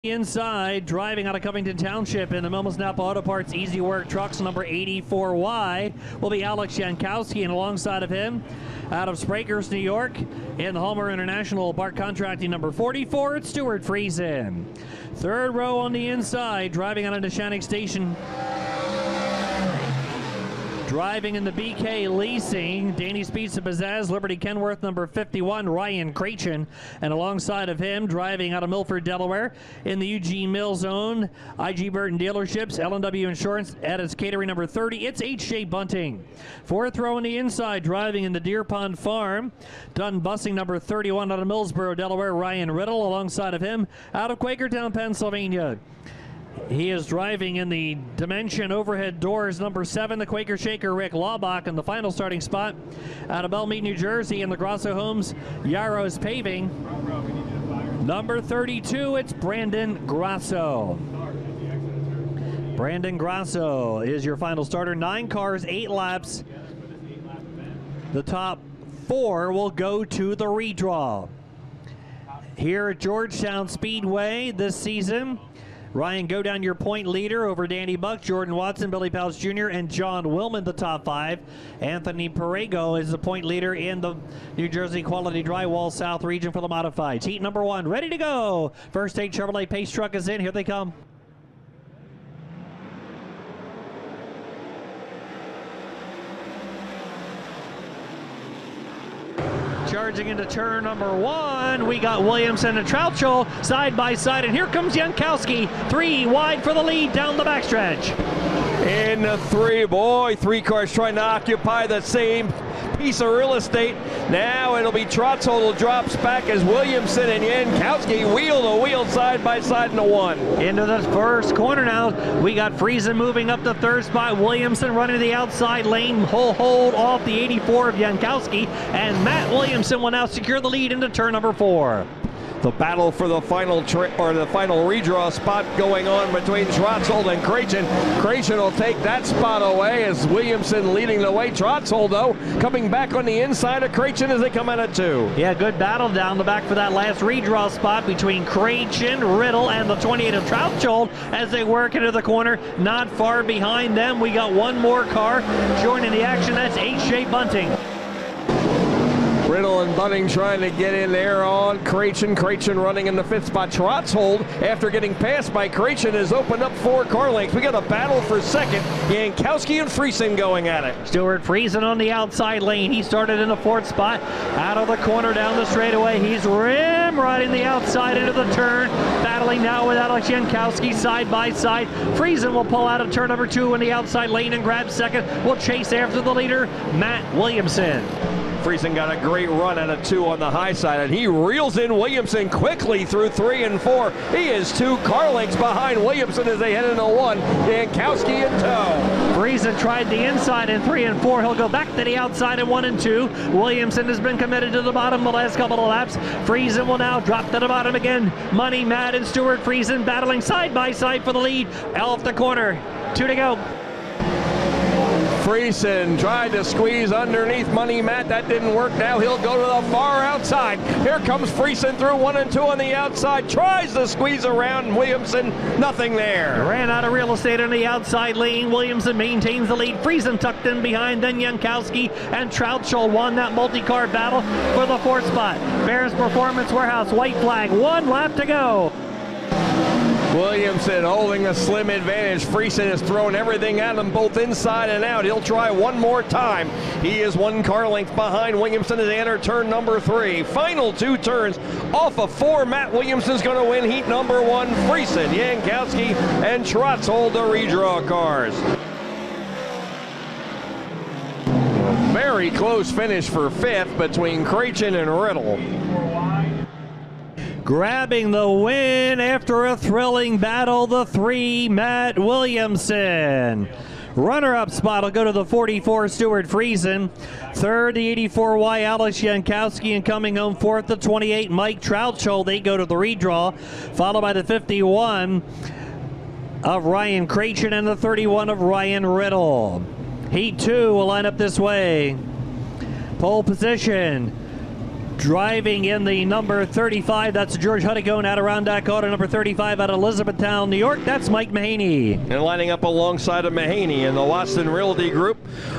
Inside, driving out of Covington Township in the Milmas Napa Auto Parts Easy Work Trucks number 84Y will be Alex Jankowski, and alongside of him, out of Sprakers, New York, in the Homer International Park Contracting number 44, it's Stuart Friesen. Third row on the inside, driving out of Neshannock Station. Driving in the BK Leasing, Danny Speeds of Pizzazz, Liberty Kenworth number 51, Ryan Krachin. And alongside of him, driving out of Milford, Delaware, in the Eugene Mills owned IG Burton Dealerships, L&W Insurance at its catering number 30, it's H.J. Bunting. Fourth row on the inside, driving in the Deer Pond Farm, Dunn Busing number 31 out of Millsboro, Delaware, Ryan Riddle. Alongside of him, out of Quakertown, Pennsylvania, he is driving in the Dimension Overhead Doors number 7, the Quaker Shaker, Rick Laubach, in the final starting spot. Out of Belmead, New Jersey, in the Grosso Homes Yarrows Paving, number 32, it's Brandon Grosso. Brandon Grosso is your final starter. 9 cars, 8 laps. The top 4 will go to the redraw. Here at Georgetown Speedway this season, Ryan Godown, your point leader over Danny Buck, Jordan Watson, Billy Pouch Jr., and John Willman, the top 5. Anthony Perego is the point leader in the New Jersey Quality Drywall South region for the modifieds. Heat number 1, ready to go. First State Chevrolet Pace truck is in. Here they come. Charging into turn number 1, we got Williamson and Troutchell side by side, and here comes Jankowski, 3 wide for the lead down the backstretch. In the 3, boy, 3 cars trying to occupy the same piece of real estate. Now it'll be Troutchell drops back as Williamson and Jankowski wheel to wheel, side by side in the 1. Into the first corner now, we got Friesen moving up the 3rd spot, Williamson running to the outside lane, hold off the 84 of Jankowski, and Matt Williamson will now secure the lead into turn number 4. The battle for the final redraw spot going on between Troutchell and Krachin. Krachin will take that spot away as Williamson leading the way. Troutchell, though, coming back on the inside of Krachin as they come out of 2. Yeah, good battle down the back for that last redraw spot between Krachin, Riddle, and the 28 of Troutchell as they work into the corner. Not far behind them, we got one more car joining the action. That's H.J. Bunting. Riddle and Bunting trying to get in there on Krachin. Krachin running in the 5th spot. Troutchell, after getting passed by Krachin, has opened up 4 car lengths. We got a battle for 2nd. Jankowski and Friesen going at it. Stuart Friesen on the outside lane. He started in the 4th spot. Out of the corner down the straightaway. He's rim riding the outside into the turn. Battling now with Alex Jankowski side by side. Friesen will pull out of turn number 2 in the outside lane and grab 2nd. Will chase after the leader, Matt Williamson. Friesen got a great run at a 2 on the high side, and he reels in Williamson quickly through 3 and 4. He is 2 car lengths behind Williamson as they head into 1. Jankowski in tow. Friesen tried the inside in 3 and 4. He'll go back to the outside in 1 and 2. Williamson has been committed to the bottom the last couple of laps. Friesen will now drop to the bottom again. Money Matt and Stuart Friesen battling side by side for the lead. Off the corner. 2 to go. Friesen tried to squeeze underneath Money Matt. That didn't work. Now he'll go to the far outside. Here comes Friesen through 1 and 2 on the outside. Tries to squeeze around Williamson. Nothing there. Ran out of real estate on the outside lane. Williamson maintains the lead. Friesen tucked in behind. Then Jankowski and Troutchell won that multi-car battle for the 4th spot. Bears Performance Warehouse, white flag. 1 lap to go. Williamson holding a slim advantage. Friesen has thrown everything at him, both inside and out. He'll try one more time. He is 1 car length behind Williamson as they enter turn number 3. Final 2 turns off of 4. Matt Williamson's going to win heat number 1. Friesen, Jankowski, and Troutchell the redraw cars. Very close finish for 5th between Krachin and Riddle. Grabbing the win after a thrilling battle, the 3, Matt Williamson. Runner-up spot will go to the 44, Stuart Friesen. 3rd, the 84Y, Alex Jankowski, and coming home 4th, the 28, Mike Troutchell. They go to the redraw, followed by the 51 of Ryan Krachin and the 31 of Ryan Riddle. Heat 2 will line up this way. Pole position, Driving in the number 35, that's George Hudicone, Adirondack Auto. Number 35 out of Elizabethtown, New York, that's Mike Mahaney. And lining up alongside of Mahaney in the Watson Realty Group,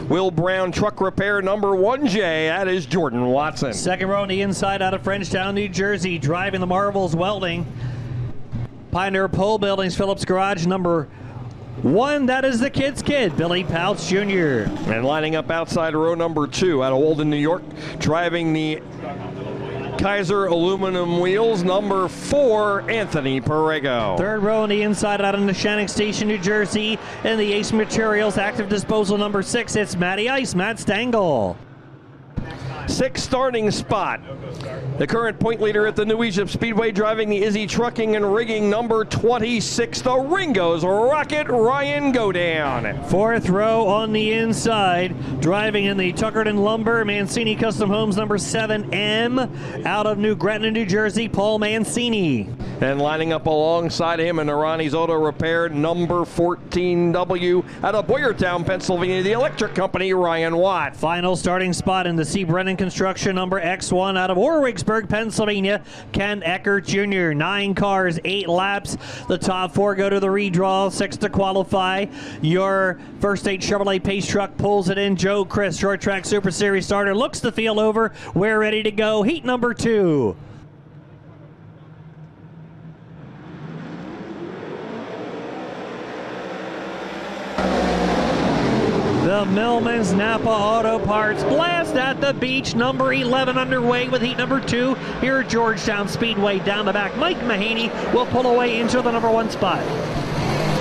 Will Brown Truck Repair, number 1J, that is Jordan Watson. Second row on the inside out of Frenchtown, New Jersey, driving the Marvels Welding. Pioneer Pole Buildings, Phillips Garage, number 1, that is the kid's kid, Billy Pouch Jr. And lining up outside row number 2 out of Walden, New York, driving the Kaiser aluminum wheels, number 4, Anthony Perego. Third row on the inside out of Neshannock Station, New Jersey, in the Ace Materials Active Disposal number 6, it's Matty Ice, Matt Stengel. 6th starting spot. The current point leader at the New Egypt Speedway, driving the Izzy Trucking and Rigging, number 26, the Ringo's Rocket, Ryan Godown. Fourth row on the inside, driving in the Tuckerton Lumber Mancini Custom Homes, number 7M, out of New Gretna, New Jersey, Paul Mancini. And lining up alongside him in Arani's Auto Repair, number 14W, out of Boyertown, Pennsylvania, the Electric Company, Ryan Watt. Final starting spot in the C. Brennan Construction, number X1, out of Warwicksburg, Pennsylvania, Ken Eckert Jr. 9 cars, 8 laps. The top 4 go to the redraw, 6 to qualify. Your First State Chevrolet Pace truck pulls it in. Joe Chris, Short Track Super Series starter, looks the field over. We're ready to go. Heat number 2. The Millman's Napa Auto Parts Blast at the Beach, number 11 underway with heat number 2 here at Georgetown Speedway. Down the back, Mike Mahaney will pull away into the number 1 spot.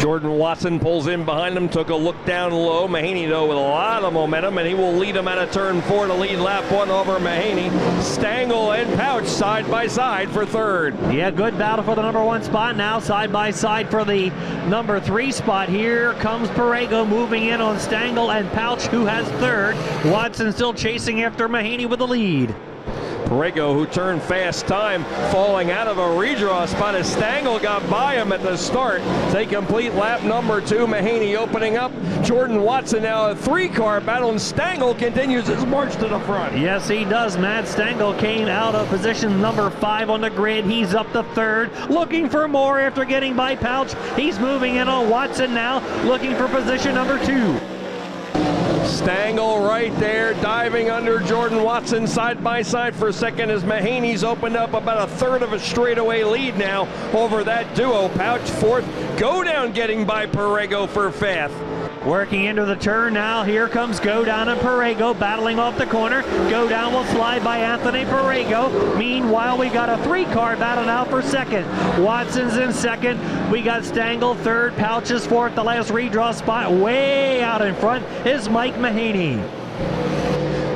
Jordan Watson pulls in behind him, took a look down low. Mahaney, though, with a lot of momentum, and he will lead him out of turn 4 to lead lap 1 over Mahaney. Stengel and Pouch side by side for 3rd. Yeah, good battle for the number 1 spot. Now side by side for the number 3 spot. Here comes Perego moving in on Stengel and Pouch, who has 3rd. Watson still chasing after Mahaney with the lead. Perego, who turned fast time, falling out of a redraw spot as Stengel got by him at the start. They complete lap number 2. Mahaney opening up. Jordan Watson now a 3-car battle, and Stengel continues his march to the front. Yes, he does. Matt Stengel came out of position number 5 on the grid. He's up to 3rd, looking for more after getting by Pouch. He's moving in on Watson now, looking for position number 2. Stengel right there, diving under Jordan Watson side by side for 2nd as Mahaney's opened up about a 1/3 of a straightaway lead now over that duo. Pouch 4th, Godown getting by Perego for 5th. Working into the turn now, here comes Godown and Perego battling off the corner. Godown will slide by Anthony Perego. Meanwhile, we got a 3-car battle now for 2nd. Watson's in 2nd. We got Stengel 3rd, Pouch is 4th. The last redraw spot way out in front is Mike Mahaney.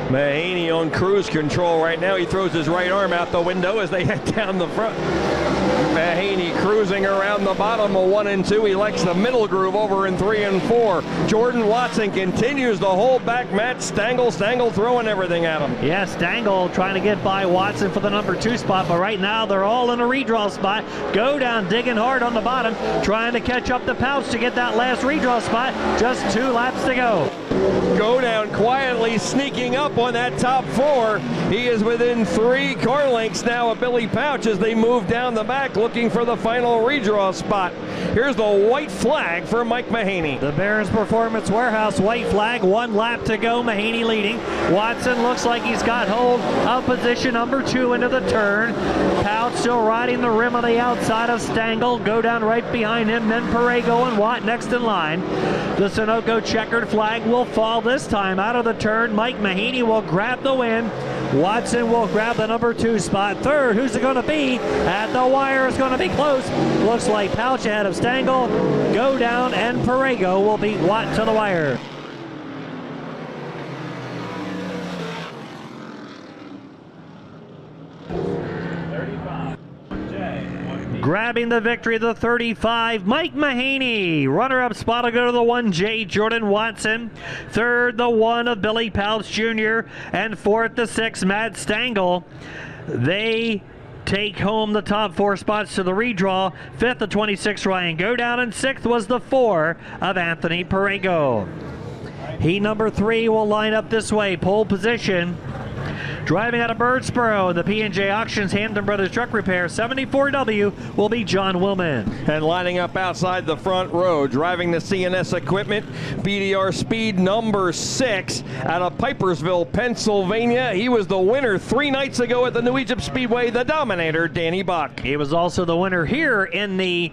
Mahaney on cruise control right now. He throws his right arm out the window as they head down the front. Mahaney cruising around the bottom of 1 and 2. He likes the middle groove over in 3 and 4. Jordan Watson continues to hold back Matt Stengel. Stengel throwing everything at him. Yeah, Stengel trying to get by Watson for the number 2 spot, but right now they're all in a redraw spot. Godown digging hard on the bottom, trying to catch up the Pouch to get that last redraw spot. Just 2 laps to go. Godown quietly sneaking up on that top 4. He is within 3 car lengths now of Billy Pouch as they move down the back looking for the final redraw spot. Here's the white flag for Mike Mahaney. The Barron's Performance Warehouse white flag, 1 lap to go, Mahaney leading. Watson looks like he's got hold of position number 2 into the turn. Pouch still riding the rim on the outside of Stengel. Godown right behind him, then Perego and Watt next in line. The Sunoco checkered flag will fall this time out of the turn. Mike Mahaney will grab the win. Watson will grab the number 2 spot. 3rd, who's it going to be? At the wire is going to be close. Looks like Pouch ahead of Stengel. Godown and Perego will beat Watt to the wire. Grabbing the victory, the 35, Mike Mahaney. Runner-up spot will go to the 1J, Jordan Watson. 3rd, the 1 of Billy Pouch Jr. And 4th, the 6, Matt Stengel. They take home the top 4 spots to the redraw. 5th, the 26, Ryan Godown. And 6th was the 4 of Anthony Perego. Heat number 3 will line up this way. Pole position. Driving out of Birdsboro, the P&J Auctions Hampton Brothers Truck Repair 74W will be John Willman. And lining up outside the front row, driving the CNS equipment, BDR Speed number 6 out of Pipersville, Pennsylvania. He was the winner 3 nights ago at the New Egypt Speedway, the Dominator, Danny Buck. He was also the winner here in the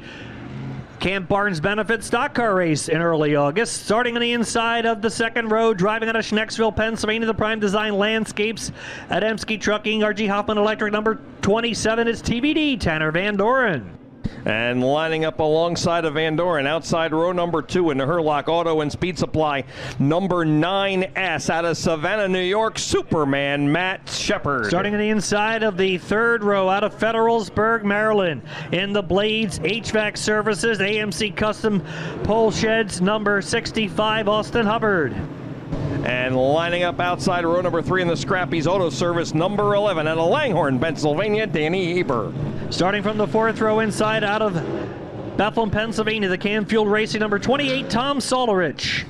Camp Barnes Benefit Stock Car Race in early August. Starting on the inside of the second row, driving out of Schnecksville, Pennsylvania, the Prime Design Landscapes at Emske Trucking, RG Hoffman Electric number 27 is TBD, Tanner Van Doren. And lining up alongside of Van Doren, outside row number 2 in the Herlock Auto and Speed Supply, number 9S out of Savannah, New York, Superman Matt Shepard. Starting on the inside of the third row out of Federalsburg, Maryland, in the Blades HVAC Services, AMC Custom Pole Sheds, number 65, Austin Hubbard. And lining up outside row number 3 in the Scrappy's Auto Service, number 11 out of Langhorne, Pennsylvania, Danny Eber. Starting from the fourth row inside out of Bethlehem, Pennsylvania, the Canfield Racing number 28, Tom Solerich.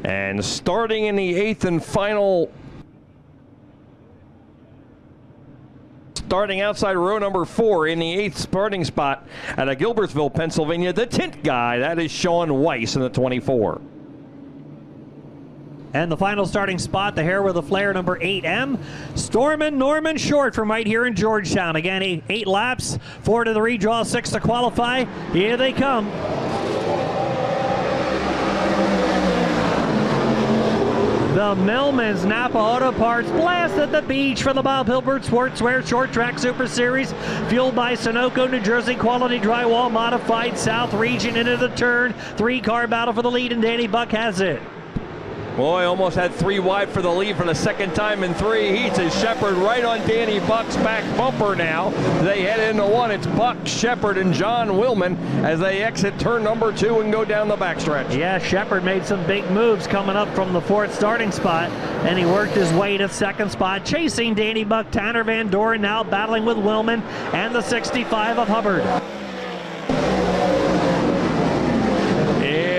And starting in the 8th and final, starting outside row number 4 in the 8th starting spot out of Gilbertsville, Pennsylvania, the tint guy, that is Sean Weiss in the 24. And the final starting spot, the Hair with a Flare number 8M, Stormin' Norman Short from right here in Georgetown. Again, 8 laps, 4 to the redraw, 6 to qualify. Here they come. The Millman's Napa Auto Parts blast at the beach for the Bob Hilbert Sportswear Short Track Super Series, fueled by Sunoco, New Jersey Quality Drywall Modified South Region into the turn. 3-car battle for the lead, and Danny Buck has it. Boy, almost had 3 wide for the lead for the second time in 3 heats. As Shepard right on Danny Buck's back bumper now. They head into 1. It's Buck, Shepard, and John Willman as they exit turn number 2 and go down the backstretch. Yeah, Shepard made some big moves coming up from the 4th starting spot, and he worked his way to 2nd spot, chasing Danny Buck. Tanner Van Doren now battling with Willman and the 65 of Hubbard.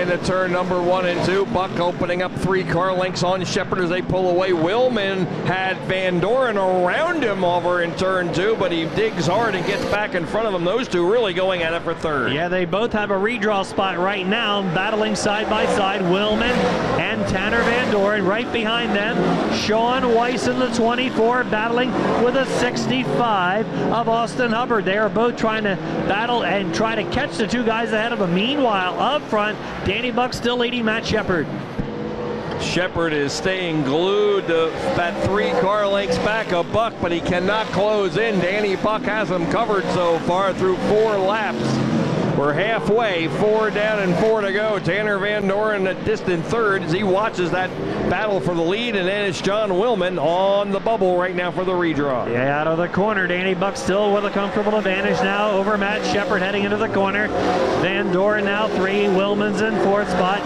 Into turn number 1 and 2. Buck opening up 3 car lengths on Shepard as they pull away. Willman had Van Doren around him over in turn 2, but he digs hard and gets back in front of him. Those two really going at it for 3rd. Yeah, they both have a redraw spot right now, battling side by side. Willman and Tanner Van Doren right behind them. Sean Weiss in the 24 battling with a 65 of Austin Hubbard. They are both trying to battle and try to catch the 2 guys ahead of them. Meanwhile, up front, Danny Buck still leading Matt Shepard. Shepard is staying glued to that 3 car lengths back of Buck, but he cannot close in. Danny Buck has him covered so far through 4 laps. We're halfway, 4 down and 4 to go. Tanner Van Doren a distant 3rd as he watches that battle for the lead, and then it's John Willman on the bubble right now for the redraw. Yeah, out of the corner, Danny Buck still with a comfortable advantage now over Matt Shepard heading into the corner. Van Doren now 3, Willman's in 4th spot.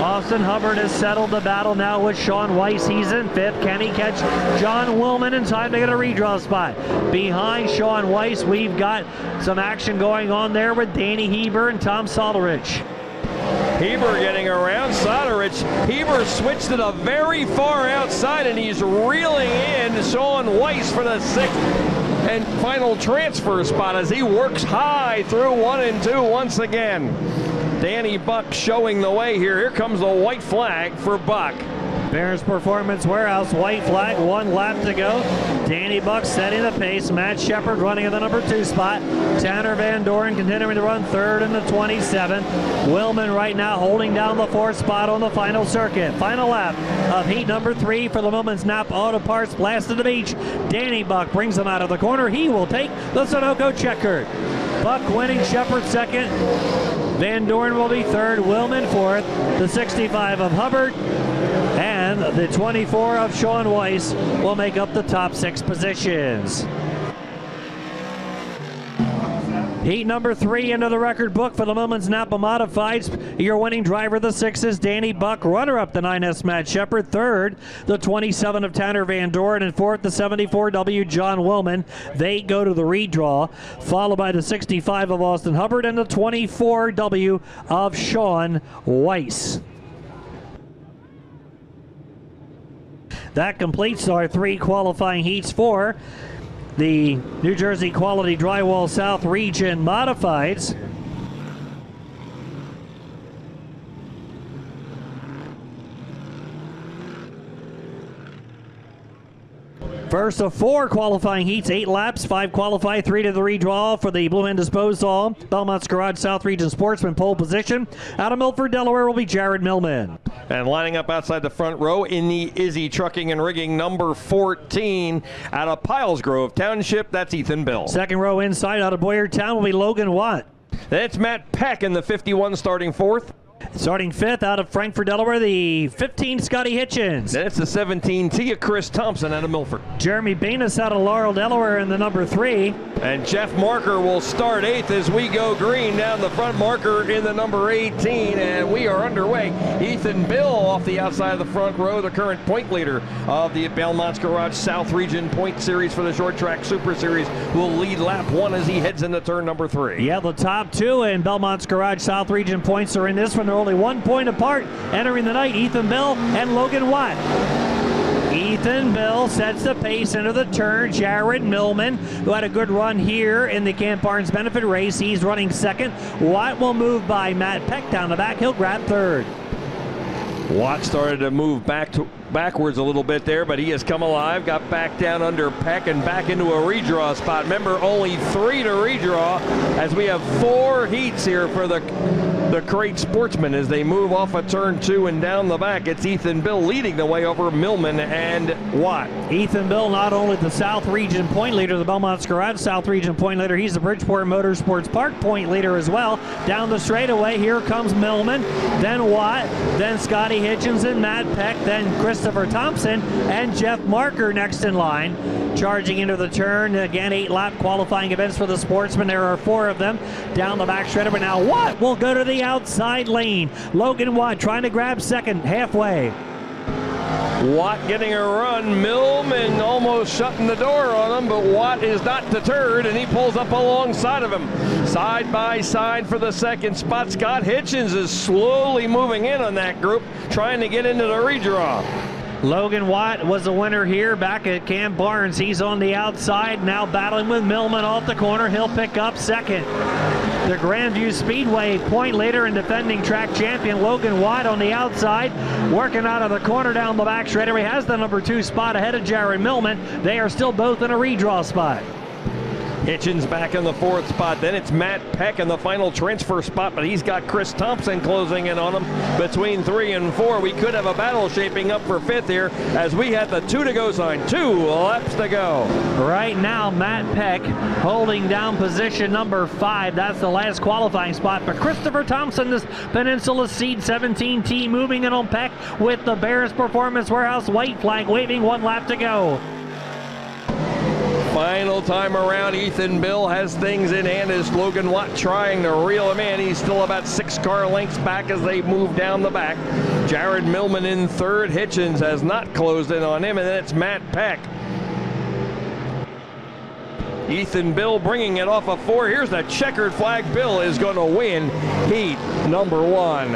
Austin Hubbard has settled the battle now with Sean Weiss. He's in 5th. Can he catch John Willman in time to get a redraw spot? Behind Sean Weiss, we've got some action going on there with Danny Heber and Tom Solerich. Heber getting around Solerich. Heber switched to the very far outside, and he's reeling in Sean Weiss for the 6th and final transfer spot as he works high through 1 and 2 once again. Danny Buck showing the way here. Here comes the white flag for Buck. Bears Performance Warehouse, white flag, 1 lap to go. Danny Buck setting the pace. Matt Shepard running in the number 2 spot. Tanner Van Doren continuing to run 3rd in the 27. Willman right now holding down the 4th spot on the final circuit. Final lap of heat number 3 for the Millman's Napa Auto Parts blast to the beach. Danny Buck brings them out of the corner. He will take the Sunoco checkered. Buck winning, Shepard 2nd. Van Doren will be 3rd, Willman 4th, the 65 of Hubbard, and the 24 of Sean Weiss will make up the top 6 positions. Heat number 3 into the record book for the Millman's Napa Modifieds. Your winning driver, the 6 is Danny Buck. Runner-up, the 9S Matt Shepard. 3rd, the 27 of Tanner Van Doren. And 4th, the 74W John Willman. They go to the redraw, followed by the 65 of Austin Hubbard and the 24W of Sean Weiss. That completes our 3 qualifying heats for the New Jersey Quality Drywall South Region Modifieds. First of 4 qualifying heats, 8 laps, 5 qualify, 3 to the redraw for the Blue Hen Disposal Belmont's Garage South Region Sportsman pole position. Out of Milford, Delaware will be Jared Millman. And lining up outside the front row in the Izzy Trucking and Rigging number 14 out of Piles Grove Township, that's Ethan Bill. Second row inside out of Boyertown will be Logan Watt. Then it's Matt Peck in the 51 starting 4th. Starting 5th out of Frankfort, Delaware, the 15, Scotty Hitchens. Then it's the 17, Tia Chris Thompson out of Milford. Jeremy Benis out of Laurel, Delaware in the number 3. And Jeff Marker will start 8th as we go green down the front. Marker in the number 18, and we are underway. Ethan Bill off the outside of the front row, the current point leader of the Belmont's Garage South Region Point Series for the Short Track Super Series, will lead lap 1 as he heads into turn number 3. Yeah, the top 2 in Belmont's Garage South Region points are in this one. They're only 1 point apart. Entering the night, Ethan Bill and Logan Watt. Ethan Bill sets the pace into the turn. Jared Millman, who had a good run here in the Camp Barnes Benefit Race, he's running 2nd. Watt will move by Matt Peck down the back. He'll grab 3rd. Watt started to move backwards a little bit there, but he has come alive, got back down under Peck and back into a redraw spot. Remember, only 3 to redraw as we have 4 heats here for the Crate Sportsmen as they move off of turn 2 and down the back. It's Ethan Bill leading the way over Millman and Watt. Ethan Bill, not only the South Region point leader, the Belmont's Garage South Region point leader, he's the Bridgeport Motorsports Park point leader as well. Down the straightaway, here comes Millman, then Watt, then Scotty Hitchens and Matt Peck, then Christopher Thompson and Jeff Marker next in line. Charging into the turn, again 8-lap qualifying events for the Sportsmen. There are 4 of them. Down the back straightaway now, Watt will go to the outside lane. Logan Watt trying to grab 2nd halfway. Watt getting a run. Millman almost shutting the door on him, but Watt is not deterred, and he pulls up alongside of him. Side by side for the 2nd spot. Scott Hitchens is slowly moving in on that group, trying to get into the redraw. Logan Watt was the winner here back at Camp Barnes. He's on the outside, now battling with Millman off the corner. He'll pick up 2nd. The Grandview Speedway point leader and defending track champion Logan Watt on the outside, working out of the corner down the back straightaway, has the number 2 spot ahead of Jared Millman. They are still both in a redraw spot. Hitchens back in the 4th spot. Then it's Matt Peck in the final transfer spot, but he's got Chris Thompson closing in on him between 3 and 4. We could have a battle shaping up for 5th here as we had the 2 to go sign. 2 laps to go. Right now, Matt Peck holding down position number 5. That's the last qualifying spot. But Christopher Thompson, this Peninsula Seed 17T, moving in on Peck with the Bears Performance Warehouse white flag waving. 1 lap to go. Final time around, Ethan Bill has things in hand as Logan Watt trying to reel him in. He's still about 6 car lengths back as they move down the back. Jared Millman in 3rd. Hitchens has not closed in on him, and then it's Matt Peck. Ethan Bill bringing it off of 4. Here's the checkered flag. Bill is going to win heat number 1.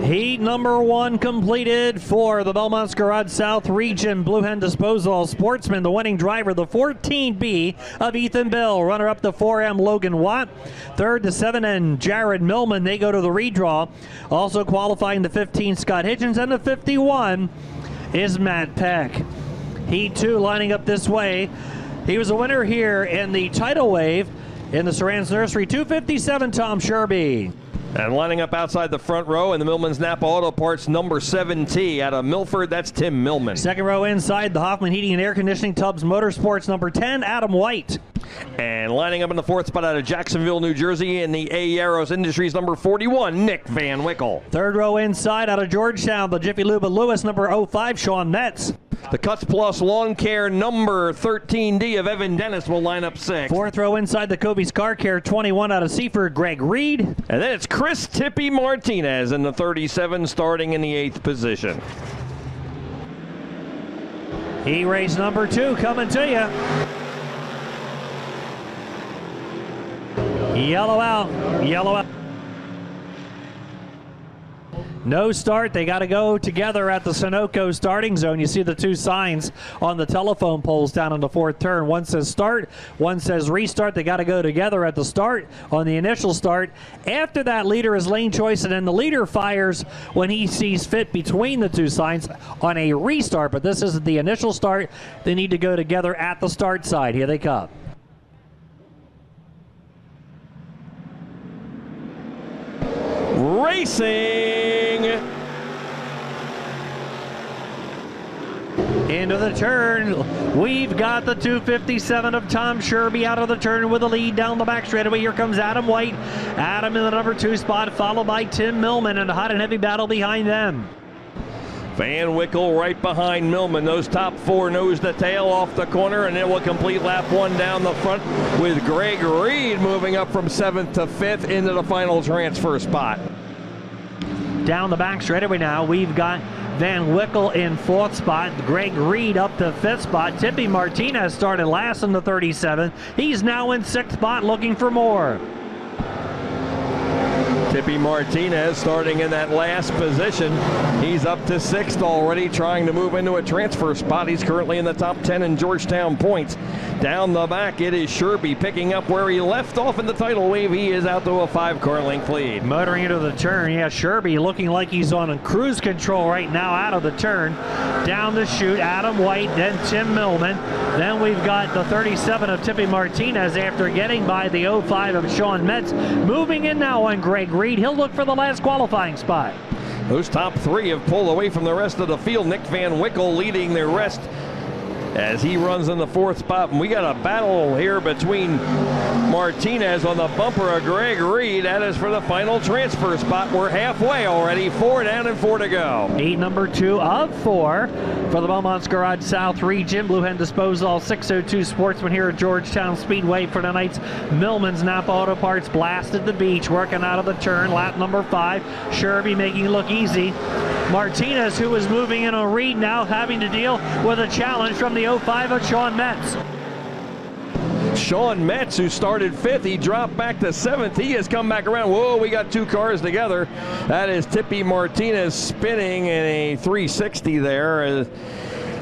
Heat number 1 completed for the Belmont's Garage South Region Blue Hen Disposal Sportsman. The winning driver, the 14B of Ethan Bill. Runner-up the 4M Logan Watt. 3rd to 7 and Jared Millman. They go to the redraw. Also qualifying the 15 Scott Hitchens, and the 51 is Matt Peck. Heat 2 lining up this way. He was a winner here in the tidal wave in the Saran's Nursery. 257 Tom Sherby. And lining up outside the front row in the Millman's Napa Auto Parts number 7T out of Milford, that's Tim Millman. 2nd row inside, the Hoffman Heating and Air Conditioning Tubbs Motorsports number 10, Adam White. And lining up in the 4th spot out of Jacksonville, New Jersey in the A. Yarrows Industries number 41, Nick Van Wickle. 3rd row inside out of Georgetown, the Jiffy Lube of Lewis number 05, Sean Metz. The Cuts Plus Lawn Care number 13D of Evan Dennis will line up 6th. 4th row inside, the Kobe's Car Care 21 out of Seaford, Greg Reed. And then it's Chris Tippy Martinez in the 37 starting in the 8th position. Heat race number 2 coming to you. Yellow out. Yellow out. No start. They got to go together at the Sunoco starting zone. You see the two signs on the telephone poles down in the fourth turn. One says start, one says restart. They got to go together at the start on the initial start. After that, leader is lane choice, and then the leader fires when he sees fit between the two signs on a restart. But this isn't the initial start. They need to go together at the start side. Here they come. Racing into the turn. We've got the 257 of Tom Sherby out of the turn with the lead down the back straightaway. Here comes Adam White. Adam in the number 2 spot, followed by Tim Millman, and a hot and heavy battle behind them. Van Wickle right behind Millman. Those top 4 nose to tail off the corner, and it will complete lap 1 down the front with Greg Reed moving up from 7th to 5th into the final transfer spot. Down the back straightaway now, we've got Van Wickle in 4th spot, Greg Reed up to 5th spot. Tippy Martinez started last in the 37. He's now in 6th spot looking for more. Tippy Martinez starting in that last position. He's up to 6th already, trying to move into a transfer spot. He's currently in the top 10 in Georgetown points. Down the back, it is Sherby picking up where he left off in the title wave. He is out to a 5-car length lead. Motoring into the turn, yeah, Sherby looking like he's on a cruise control right now out of the turn. Down the chute, Adam White, then Tim Millman. Then we've got the 37 of Tippy Martinez after getting by the 05 of Sean Metz. Moving in now on Greg Reed. He'll look for the last qualifying spot. Those top 3 have pulled away from the rest of the field. Nick Van Wickle leading the rest as he runs in the 4th spot. And we got a battle here between Martinez on the bumper of Greg Reed. That is for the final transfer spot. We're halfway already. 4 down and 4 to go. Heat number 2 of 4 for the Beaumont's Garage South region. Blue Hen Disposal 602 Sportsman here at Georgetown Speedway for tonight's Millman's Napa Auto Parts Blast at the beach. Working out of the turn. Lap number 5. Sherby making it look easy. Martinez, who is moving in on Reed now, having to deal with a challenge from the 05 of Sean Metz. Sean Metz, who started 5th, he dropped back to 7th. He has come back around. Whoa, we got 2 cars together. That is Tippy Martinez spinning in a 360 there.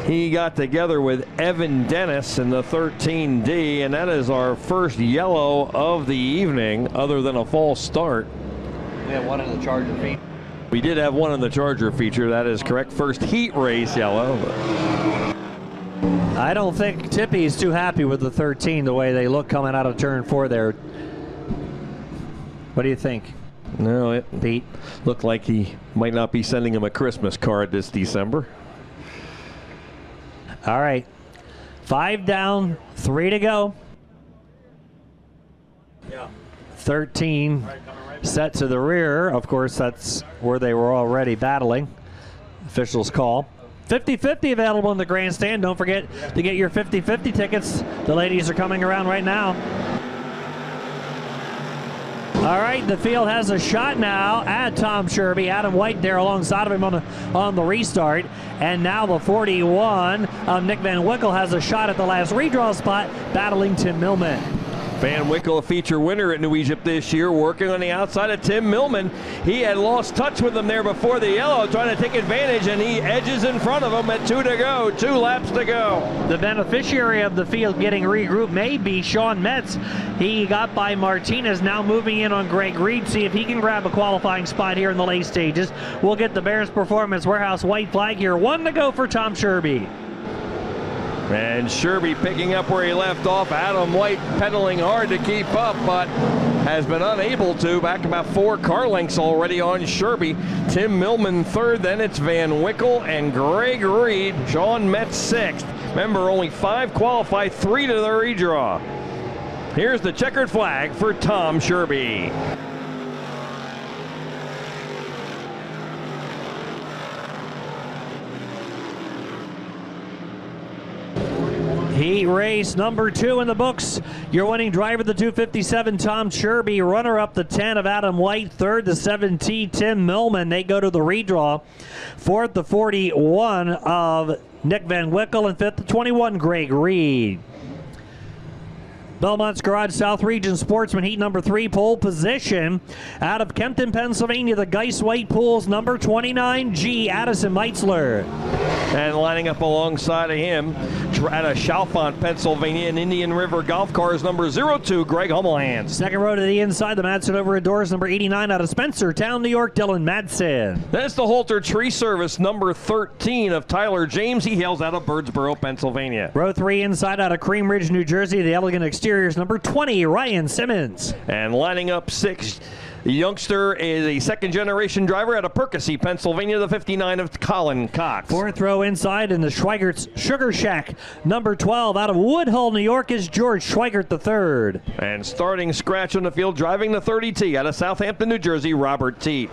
He got together with Evan Dennis in the 13D, and that is our first yellow of the evening, other than a false start. We have one in the Charger feature. We did have one in the Charger feature, that is correct. First heat race yellow. I don't think Tippy's too happy with the 13, the way they look coming out of turn 4 there. What do you think? No, it Pete looked like he might not be sending him a Christmas card this December. All right, 5 down, 3 to go. Yeah. 13 set to the rear. Of course, that's where they were already battling. Officials call. 50-50 available in the grandstand. Don't forget to get your 50-50 tickets. The ladies are coming around right now. All right, the field has a shot now at Tom Sherby. Adam White there alongside of him on the restart. And now the 41 of Nick Van Wickle has a shot at the last redraw spot, battling Tim Millman. Van Wickle, a feature winner at New Egypt this year, working on the outside of Tim Millman. He had lost touch with him there before the yellow, trying to take advantage, and he edges in front of him at 2 to go, 2 laps to go. The beneficiary of the field getting regrouped may be Sean Metz. He got by Martinez, now moving in on Greg Reed, see if he can grab a qualifying spot here in the late stages. We'll get the Bears Performance Warehouse white flag here. 1 to go for Tom Sherby. And Sherby picking up where he left off. Adam White pedaling hard to keep up, but has been unable to. Back about 4 car lengths already on Sherby. Tim Millman 3rd, then it's Van Wickle and Greg Reed. Sean Metz 6th. Remember, only 5 qualify, 3 to the redraw. Here's the checkered flag for Tom Sherby. Heat race number 2 in the books. Your winning driver, the 257, Tom Sherby. Runner-up, the 10 of Adam White. 3rd, the 7T, Tim Millman. They go to the redraw. 4th, the 41 of Nick Van Wickle. And 5th, the 21, Greg Reed. Belmont's Garage South Region Sportsman Heat number 3, pole position. Out of Kempton, Pennsylvania, the Geist White Pools, number 29, G. Addison Meitzler. And lining up alongside of him, out of Chalfont, Pennsylvania, in Indian River Golf Cars, number 02, Greg Hummelhands. Second row to the inside, the Madsen over doors, number 89, out of Spencertown, New York, Dylan Madsen. That's the Holter Tree Service, number 13 of Tyler James. He hails out of Birdsboro, Pennsylvania. Row 3 inside, out of Cream Ridge, New Jersey, the Elegant Exteriors, number 20, Ryan Simmons. And lining up 6, the youngster is a second-generation driver out of Percy, Pennsylvania, the 59 of Colin Cox. Fourth row inside in the Schweigert's Sugar Shack, number 12, out of Woodhull, New York, is George Schweigert III. And starting scratch on the field, driving the 30T out of Southampton, New Jersey, Rob Teat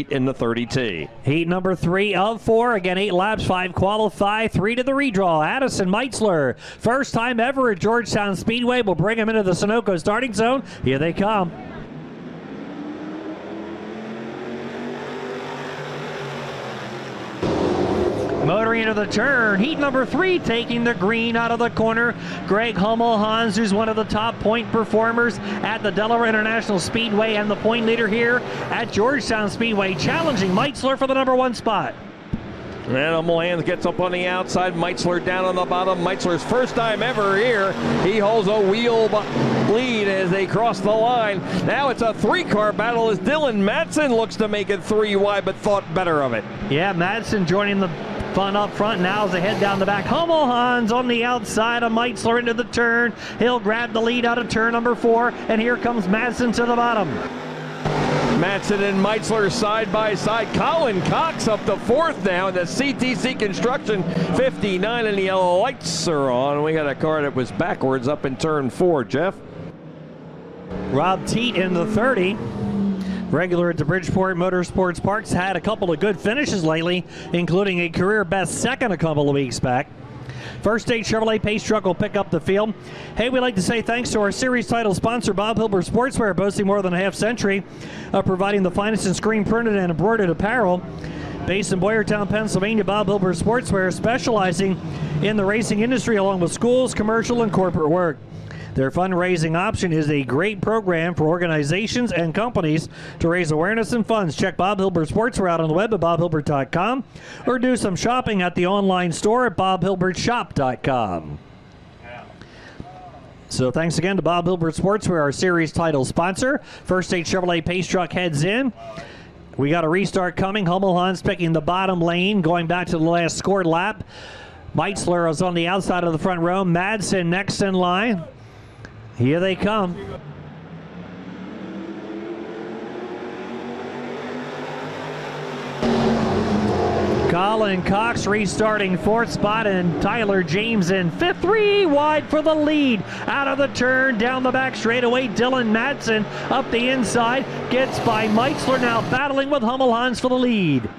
in the 30T. Heat number 3 of 4, again 8 laps, 5 qualify, 3 to the redraw. Addison Meitzler, first time ever at Georgetown Speedway, will bring him into the Sunoco starting zone. Here they come. Motoring into the turn, heat number 3, taking the green out of the corner. Greg Hummelhands, who's one of the top point performers at the Delaware International Speedway and the point leader here at Georgetown Speedway, challenging Meitzler for the number 1 spot. And Hummelhands gets up on the outside, Meitzler down on the bottom. Meitzler's first time ever here. He holds a wheel lead as they cross the line. Now it's a 3-car battle as Dylan Madsen looks to make it 3 wide, but thought better of it. Yeah, Madsen joining the fun up front now as they head down the back. Hummelhands on the outside of Meitzler into the turn. He'll grab the lead out of turn number 4, and here comes Madsen to the bottom. Madsen and Meitzler side by side. Colin Cox up to 4th now in the CTC Construction 59, and the yellow lights are on. We got a car that was backwards up in turn 4, Jeff. Rob Teat in the 30. Regular at the Bridgeport Motorsports Parks, had a couple of good finishes lately, including a career best second a couple of weeks back. First State Chevrolet Pace Truck will pick up the field. Hey, we'd like to say thanks to our series title sponsor, Bob Hilbert Sportswear, boasting more than a half-century of providing the finest in screen printed and embroidered apparel. Based in Boyertown, Pennsylvania, Bob Hilbert Sportswear, specializing in the racing industry along with schools, commercial, and corporate work. Their fundraising option is a great program for organizations and companies to raise awareness and funds. Check Bob Hilbert Sportswear out on the web at bobhilbert.com or do some shopping at the online store at bobhilbertshop.com. So thanks again to Bob Hilbert Sportswear, our series title sponsor. First State Chevrolet Pace Truck heads in. We got a restart coming. Hummelhands picking the bottom lane, going back to the last scored lap. Meitzler is on the outside of the front row. Madsen next in line. Here they come. Colin Cox restarting 4th spot, and Tyler James in 5th. 3 wide for the lead. Out of the turn, down the back straightaway. Dylan Madsen up the inside. Gets by Meitzler, now battling with Hummelhands for the lead.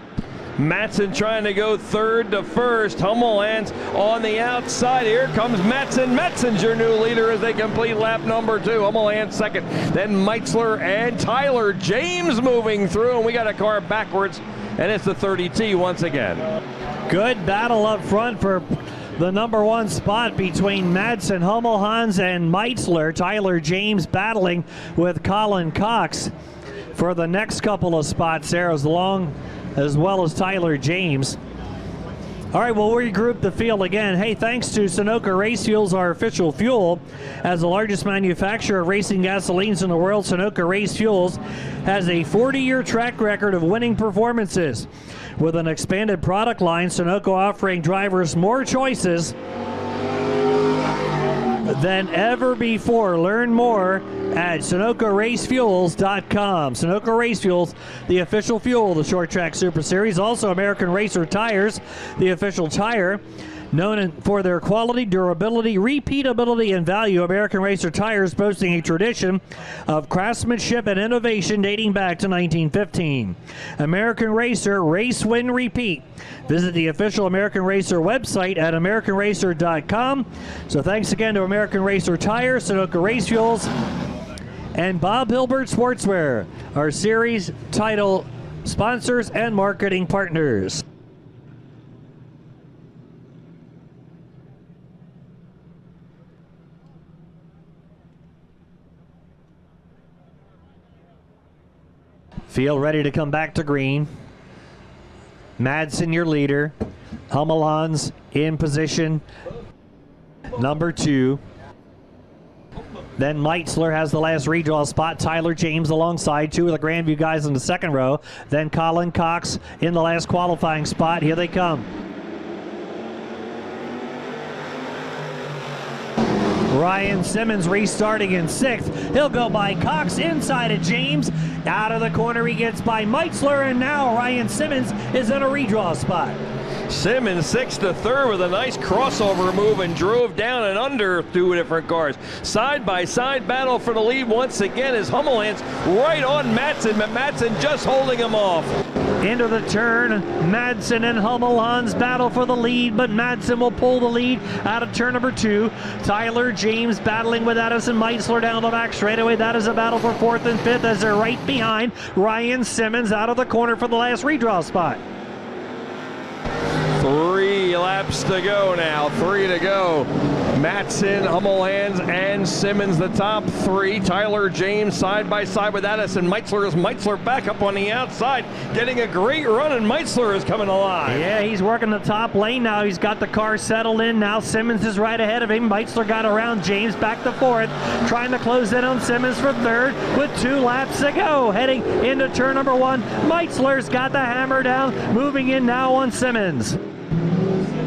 Madsen trying to go 3rd to 1st. Hummelhands on the outside. Here comes Madsen. Madsen's your new leader as they complete lap number 2. Hummelhands 2nd. Then Meitzler and Tyler James moving through. And we got a car backwards. And it's the 30T once again. Good battle up front for the number 1 spot between Madsen, Hummelhands, and Meitzler. Tyler James battling with Colin Cox for the next couple of spots there, as well as Tyler James. All right, we'll regroup the field again. Hey, thanks to Sunoco Race Fuels, our official fuel. As the largest manufacturer of racing gasolines in the world, Sunoco Race Fuels has a 40-year track record of winning performances. With an expanded product line, Sunoco offering drivers more choices than ever before. Learn more at SunocoRaceFuels.com. Sunoco Race Fuels, the official fuel of the Short Track Super Series. Also, American Racer Tires, the official tire. Known for their quality, durability, repeatability, and value, American Racer Tires boasting a tradition of craftsmanship and innovation dating back to 1915. American Racer, race, win, repeat. Visit the official American Racer website at AmericanRacer.com. So thanks again to American Racer Tires, Sunoco Race Fuels, and Bob Hilbert Sportswear, our series title sponsors and marketing partners. Field ready to come back to green. Madsen, your leader. Hummelons in position number 2. Then Meitzler has the last redraw spot. Tyler James alongside 2 of the Grandview guys in the second row. Then Colin Cox in the last qualifying spot. Here they come. Ryan Simmons restarting in 6th. He'll go by Cox inside of James. Out of the corner he gets by Meitzler, and now Ryan Simmons is in a redraw spot. Simmons 6th to 3rd with a nice crossover move and drove down and under 2 different cars. Side-by-side battle for the lead once again as Hummelons right on Madsen, but Madsen just holding him off. Into the turn, Madsen and Hummelons battle for the lead, but Madsen will pull the lead out of turn number 2. Tyler James battling with Addison Meitzler down the back straightaway. That is a battle for 4th and 5th as they're right behind Ryan Simmons out of the corner for the last redraw spot. 3 laps to go now, 3 to go. Madsen, Hummelons, and Simmons the top 3. Tyler James side by side with Addison Meitzler as Meitzler back up on the outside, getting a great run, and Meitzler is coming alive. Yeah, he's working the top lane now. He's got the car settled in now. Simmons is right ahead of him. Meitzler got around James back to 4th, trying to close in on Simmons for 3rd with 2 laps to go. Heading into turn number 1, Meitzler's got the hammer down, moving in now on Simmons.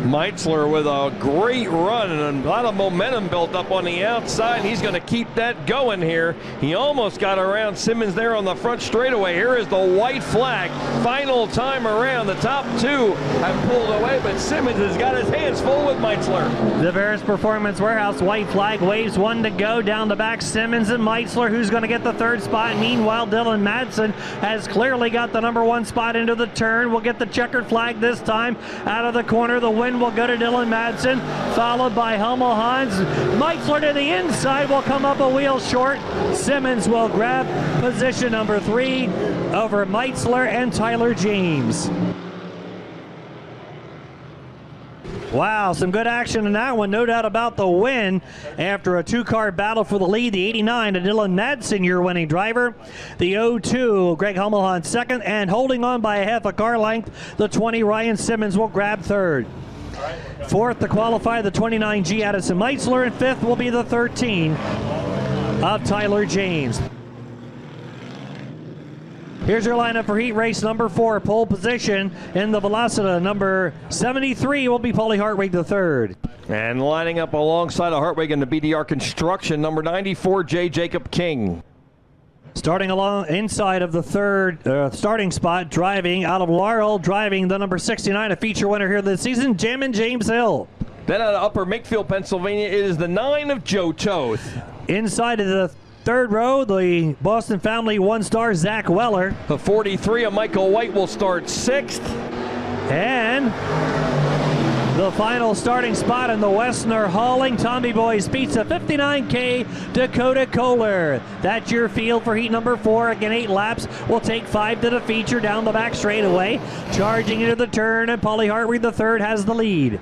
Meitzler with a great run and a lot of momentum built up on the outside. He's going to keep that going here. He almost got around Simmons there on the front straightaway. Here is the white flag. Final time around. The top 2 have pulled away, but Simmons has got his hands full with Meitzler. The Veris Performance Warehouse white flag waves 1 to go. Down the back, Simmons and Meitzler, who's going to get the 3rd spot. Meanwhile, Dylan Madsen has clearly got the number 1 spot into the turn. We'll get the checkered flag this time. Out of the corner, the win will go to Dylan Madsen, followed by Hummelons. Meitzler to the inside will come up a wheel short. Simmons will grab position number 3 over Meitzler and Tyler James. Wow, some good action in that one, no doubt about the win. After a 2-car battle for the lead, the 89 to Dylan Madsen, your winning driver. The 02, Greg Hummelons 2nd, and holding on by a half a car length, the 20, Ryan Simmons will grab 3rd. 4th to qualify, the 29G Addison Meitzler, and 5th will be the 13 of Tyler James. Here's your lineup for heat race number 4, pole position in the Velocita. Number 73 will be Paulie Hartwig the 3rd. And lining up alongside of Hartwig in the BDR Construction, number 94, J. Jacob King. Starting along inside of the 3rd starting spot, driving out of Laurel, driving the number 69, a feature winner here this season, Jammin' James Hill. Then out of Upper Makefield, Pennsylvania, it is the 9 of Joe Toth. Inside of the 3rd row, the Boston Family 1-star Zach Weller. The 43 of Michael White will start 6th. And the final starting spot in the Westner Hauling Tommy Boy's Pizza 59K, Dakota Kohler. That's your field for heat number 4. Again, 8 laps. We'll take 5 to the feature down the back straightaway. Charging into the turn, and Paulie Hartwig the 3rd has the lead.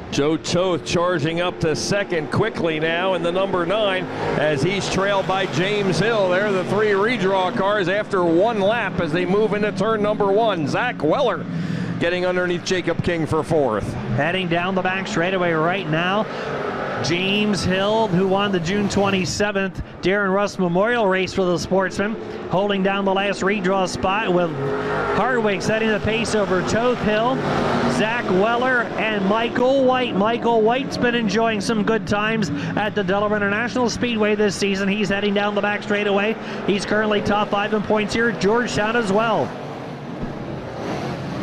Joe Toth charging up to 2nd quickly now in the number 9 as he's trailed by James Hill. They're the 3 redraw cars after 1 lap as they move into turn number 1. Zach Weller getting underneath Jacob King for 4th. Heading down the back straightaway right now, James Hill, who won the June 27th Darren Russ Memorial Race for the Sportsman, holding down the last redraw spot with Hartwig setting the pace over Toth Hill, Zach Weller, and Michael White. Michael White's been enjoying some good times at the Delaware International Speedway this season. He's heading down the back straightaway. He's currently top 5 in points here at Georgetown as well.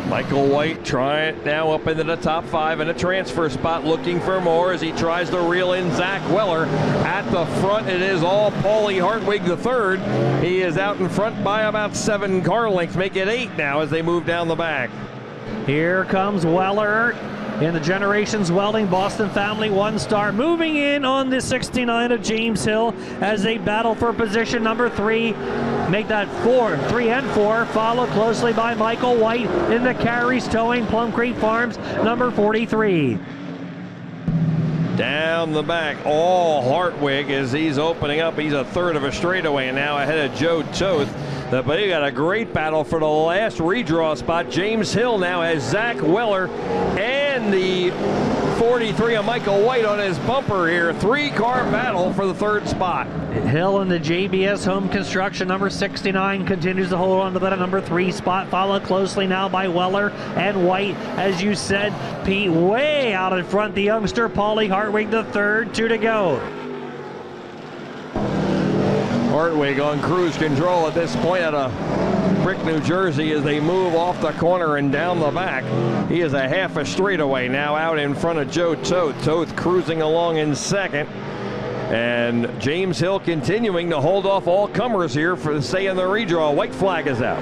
Michael White trying now up into the top 5 in a transfer spot, looking for more as he tries to reel in Zach Weller. At the front, it is all Paulie Hartwig the 3rd. He is out in front by about 7 car lengths, make it 8 now as they move down the back. Here comes Weller in the Generations Welding Boston Family 1-star, moving in on the 69 of James Hill as they battle for position number 3. Make that 3 and 4, followed closely by Michael White in the Carries Towing Plum Creek Farms number 43. Down the back, all Hartwig as he's opening up. He's a 3rd of a straightaway now ahead of Joe Toth. But you got a great battle for the last redraw spot. James Hill now has Zach Weller and the 43 of Michael White on his bumper here. 3-car battle for the 3rd spot. Hill in the JBS Home Construction number 69 continues to hold on to that number 3 spot, followed closely now by Weller and White. As you said, Pete way out in front, the youngster Paulie Hartwig the 3rd, 2 to go. Hartwig on cruise control at this point out of Brick, New Jersey, as they move off the corner and down the back. He is a half a straightaway now out in front of Joe Toth. Toth cruising along in 2nd. And James Hill continuing to hold off all comers here for the say in the redraw. White flag is out.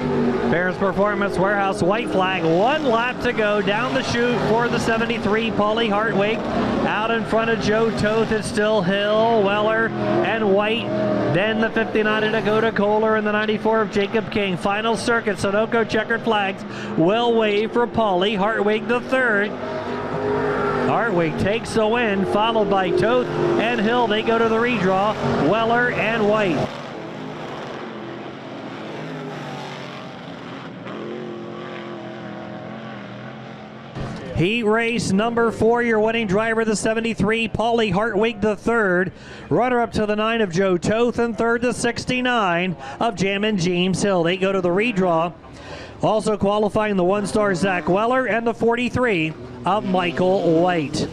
Bears Performance Warehouse white flag. 1 lap to go down the chute for the 73 Paulie Hartwig. Out in front of Joe Toth, it's still Hill, Weller, and White. Then the 59 of Dakota Kohler and the 94 of Jacob King. Final circuit, Sunoco checkered flags will wave for Paulie Hartwig the 3rd. Hartwig takes the win, followed by Toth and Hill. They go to the redraw, Weller and White. Heat race number 4, your winning driver, the 73, Paulie Hartwig the 3rd. Runner-up to the 9 of Joe Toth, and 3rd to 69 of Jammin' James Hill. They go to the redraw. Also qualifying the 1-star Zach Weller and the 43 of Michael White.